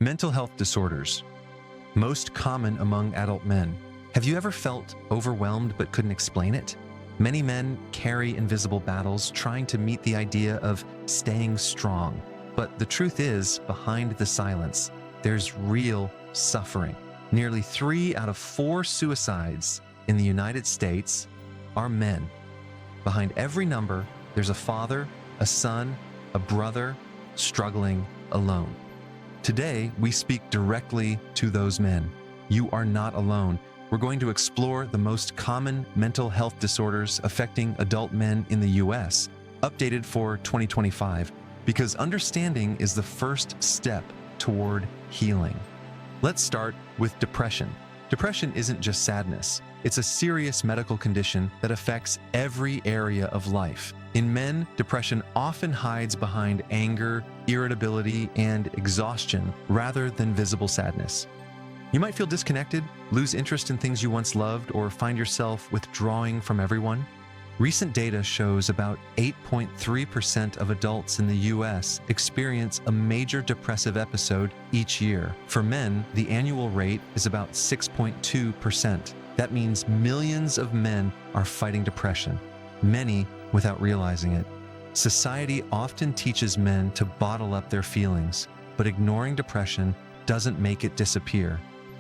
Mental health disorders, most common among adult men. Have you ever felt overwhelmed but couldn't explain it? Many men carry invisible battles trying to meet the idea of staying strong. But the truth is, behind the silence, there's real suffering. Nearly 3 out of 4 suicides in the United States are men. Behind every number, there's a father, a son, a brother struggling alone. Today, we speak directly to those men. You are not alone. We're going to explore the most common mental health disorders affecting adult men in the US, updated for 2025, because understanding is the first step toward healing. Let's start with depression. Depression isn't just sadness. It's a serious medical condition that affects every area of life. In men, depression often hides behind anger, irritability, and exhaustion rather than visible sadness. You might feel disconnected, lose interest in things you once loved, or find yourself withdrawing from everyone. Recent data shows about 8.3% of adults in the US experience a major depressive episode each year. For men, the annual rate is about 6.2%. That means millions of men are fighting depression, many without realizing it. Society often teaches men to bottle up their feelings, but ignoring depression doesn't make it disappear.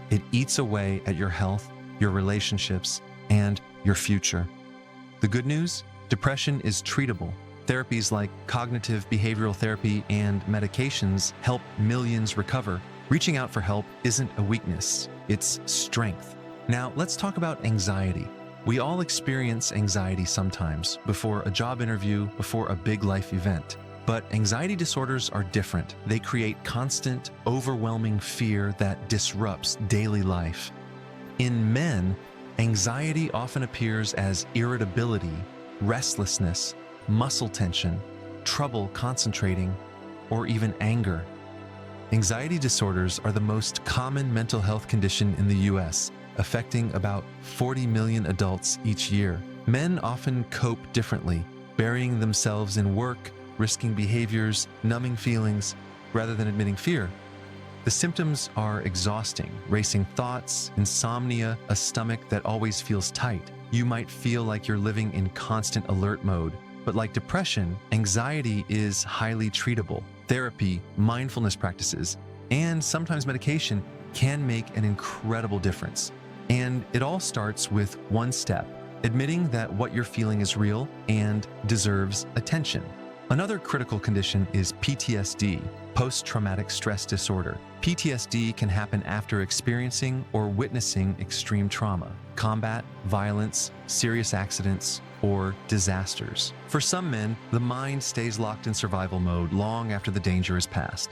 It eats away at your health, your relationships, and your future. The good news? Depression is treatable. Therapies like cognitive behavioral therapy and medications help millions recover. Reaching out for help isn't a weakness, it's strength. Now, let's talk about anxiety. We all experience anxiety sometimes, before a job interview, before a big life event. But anxiety disorders are different. They create constant, overwhelming fear that disrupts daily life. In men, anxiety often appears as irritability, restlessness, muscle tension, trouble concentrating, or even anger. Anxiety disorders are the most common mental health condition in the US, affecting about 40 million adults each year. Men often cope differently, burying themselves in work, risking behaviors, numbing feelings, rather than admitting fear. The symptoms are exhausting: racing thoughts, insomnia, a stomach that always feels tight. You might feel like you're living in constant alert mode. But like depression, anxiety is highly treatable. Therapy, mindfulness practices, and sometimes medication can make an incredible difference. And it all starts with one step: admitting that what you're feeling is real and deserves attention. Another critical condition is PTSD, post-traumatic stress disorder. PTSD can happen after experiencing or witnessing extreme trauma, combat, violence, serious accidents, or disasters. For some men, the mind stays locked in survival mode long after the danger is past.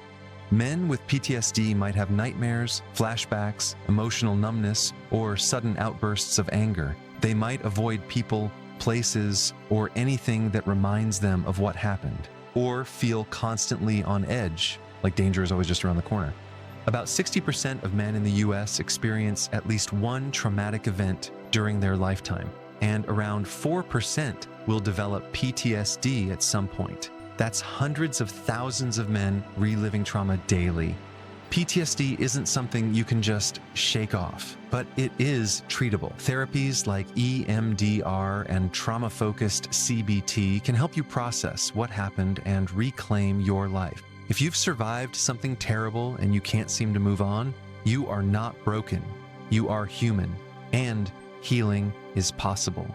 Men with PTSD might have nightmares, flashbacks, emotional numbness, or sudden outbursts of anger. They might avoid people, places, or anything that reminds them of what happened, or feel constantly on edge, like danger is always just around the corner. About 60% of men in the US experience at least one traumatic event during their lifetime, and around 4% will develop PTSD at some point. That's hundreds of thousands of men reliving trauma daily. PTSD isn't something you can just shake off, but it is treatable. Therapies like EMDR and trauma-focused CBT can help you process what happened and reclaim your life. If you've survived something terrible and you can't seem to move on, you are not broken. You are human, and healing is possible.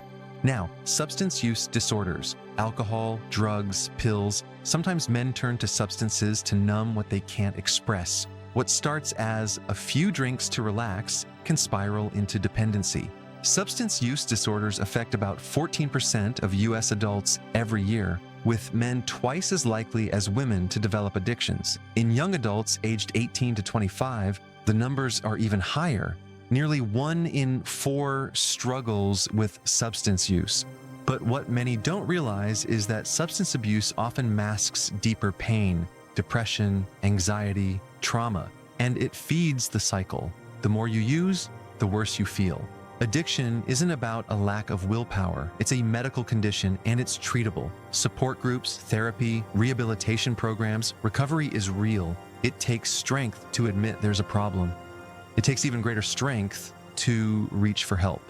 Now, substance use disorders, alcohol, drugs, pills. Sometimes men turn to substances to numb what they can't express. What starts as a few drinks to relax can spiral into dependency. Substance use disorders affect about 14% of US adults every year, with men twice as likely as women to develop addictions. In young adults aged 18 to 25, the numbers are even higher. Nearly 1 in 4 struggles with substance use. But what many don't realize is that substance abuse often masks deeper pain, depression, anxiety, trauma, and it feeds the cycle. The more you use, the worse you feel. Addiction isn't about a lack of willpower. It's a medical condition and it's treatable. Support groups, therapy, rehabilitation programs, recovery is real. It takes strength to admit there's a problem. It takes even greater strength to reach for help.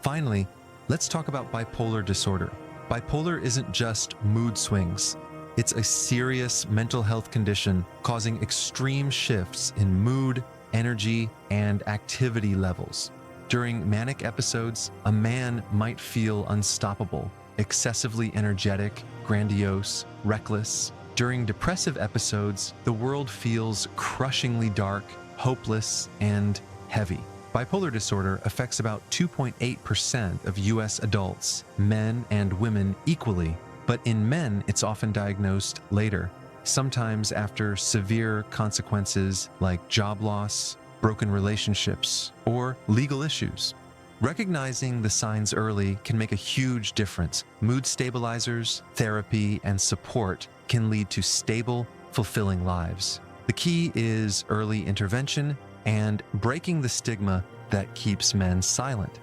Finally, let's talk about bipolar disorder. Bipolar isn't just mood swings. It's a serious mental health condition causing extreme shifts in mood, energy, and activity levels. During manic episodes, a man might feel unstoppable, excessively energetic, grandiose, reckless. During depressive episodes, the world feels crushingly dark, hopeless, and heavy. Bipolar disorder affects about 2.8% of US adults, men and women equally, but in men it's often diagnosed later, sometimes after severe consequences like job loss, broken relationships, or legal issues. Recognizing the signs early can make a huge difference. Mood stabilizers, therapy, and support can lead to stable, fulfilling lives. The key is early intervention and breaking the stigma that keeps men silent.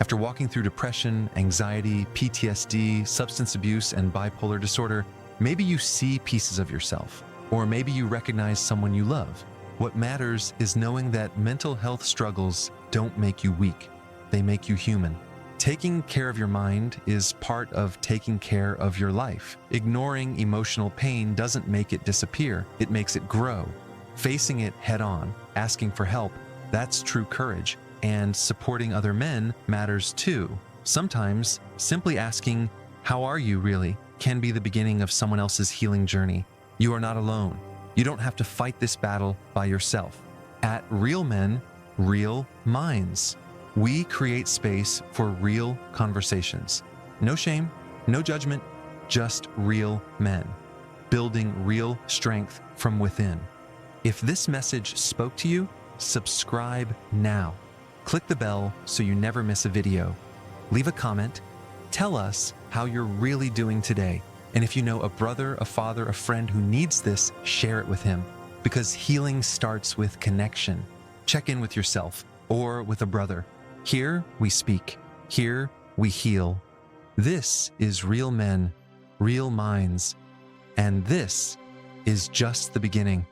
After walking through depression, anxiety, PTSD, substance abuse, and bipolar disorder, maybe you see pieces of yourself, or maybe you recognize someone you love. What matters is knowing that mental health struggles don't make you weak. They make you human. Taking care of your mind is part of taking care of your life. Ignoring emotional pain doesn't make it disappear, it makes it grow. Facing it head on, asking for help, that's true courage. And supporting other men matters too. Sometimes, simply asking, "How are you really?" can be the beginning of someone else's healing journey. You are not alone. You don't have to fight this battle by yourself. At Real Men, Real Minds, we create space for real conversations. No shame, no judgment, just real men, building real strength from within. If this message spoke to you, subscribe now. Click the bell so you never miss a video. Leave a comment. Tell us how you're really doing today. And if you know a brother, a father, a friend who needs this, share it with him. Because healing starts with connection. Check in with yourself or with a brother. Here we speak. Here we heal. This is Real Men, Real Minds. And this is just the beginning.